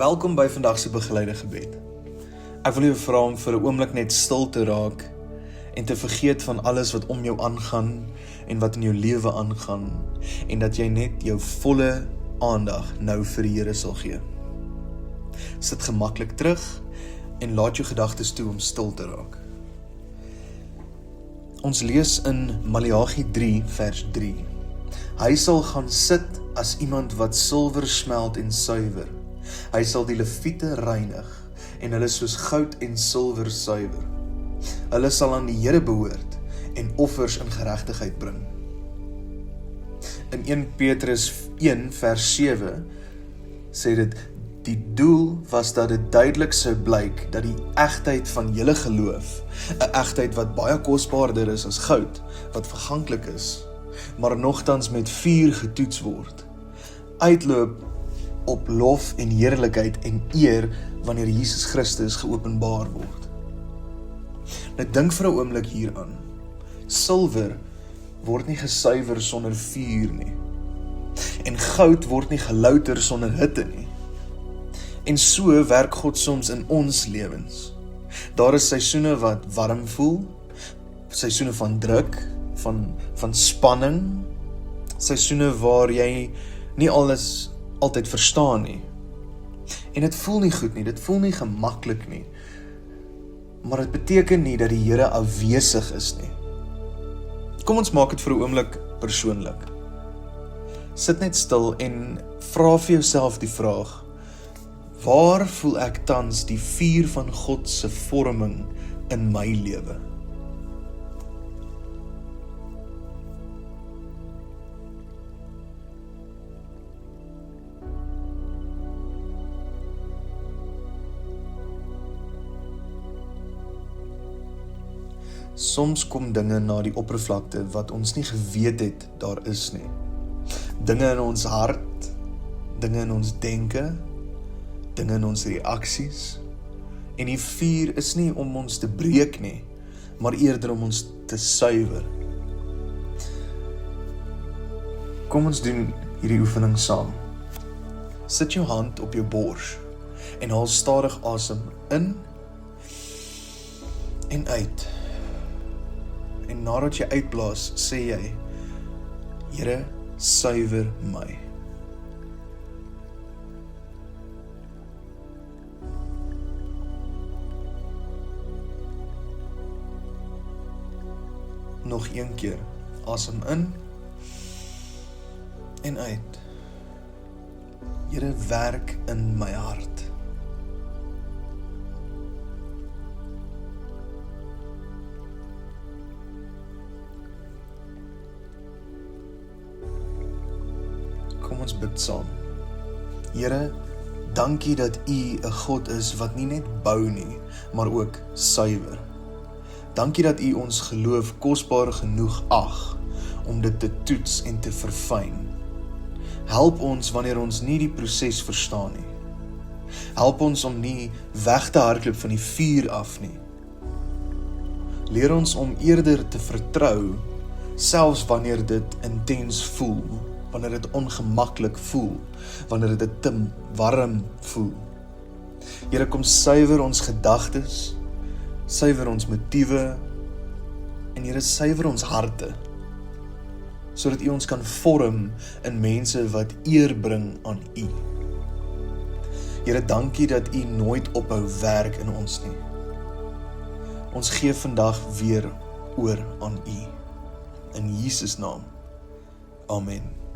Welkom by vandag se begeleide gebed. Ek wil jou vra om vir 'n oomblik net stil te raak en te vergeet van alles wat om jou aangaan en wat in jou lewe aangaan en dat jy net jou volle aandag nou vir die Here sal gee. Sit gemaklik terug en laat jou gedagtes toe om stil te raak. Ons lees in Maleagi 3 vers 3. Hy sal gaan sit as iemand wat silwer smelt en suiwer. Hy sal die leviete reinig en hulle soos goud en silwer suiwer. Hulle sal aan die Here behoort en offers in geregtigheid bring. In 1 Petrus 1 vers 7 sê dit, die doel was dat dit duidelik sou blyk dat die egtheid van julle geloof, 'n egtheid wat baie kosbaarder is as goud, wat verganklik is, maar nogtans met vuur getoets word, uitloop op lof en heerlikheid en eer wanneer Jesus Christus geopenbaar word. Nou dink vir 'n oomblik hieraan. Silwer word nie gesuiwer sonder vuur nie. En goud word nie gelouter sonder hitte nie. En so werk God soms in ons lewens. Daar is seisoene wat warm voel, seisoene van druk, van spanning, seisoene waar jy nie alles altyd verstaan nie. En dit voel nie goed nie, dit voel nie gemaklik nie. Maar dit beteken nie dat die Here afwesig is nie. Kom ons maak dit vir 'n oomblik persoonlik. Sit net stil en vra vir jouself die vraag, waar voel ek tans die vuur van God se vorming in my lewe? Soms kom dinge na die oppervlakte wat ons nie geweet het daar is nie. Dinge in ons hart, dinge in ons denke, dinge in ons reaksies. En die vuur is nie om ons te breek nie, maar eerder om ons te suiwer. Kom ons doen hierdie oefening saam. Sit jou hand op jou bors en haal stadig asem in en uit. En nadat jy uitblaas, sê jy, Here, suiwer my. Nog een keer, asem in en uit. Here, werk in my hart. Kom ons bid saam. Here, dankie dat U 'n God is wat nie net bou nie, maar ook suiwer. Dankie dat U ons geloof kosbaar genoeg ag om dit te toets en te verfyn. Help ons wanneer ons nie die proses verstaan nie. Help ons om nie weg te hardloop van die vuur af nie. Leer ons om eerder te vertrou, selfs wanneer dit intens voel, wanneer dit ongemaklik voel, wanneer dit te warm voel. Here, kom suiwer ons gedagtes, suiwer ons motiewe, en Here, suiwer ons harte, sodat U ons kan vorm in mense wat eer bring aan U. Here, dankie dat U nooit ophou werk in ons nie. Ons gee vandag weer oor aan U. In Jesus naam. Amen.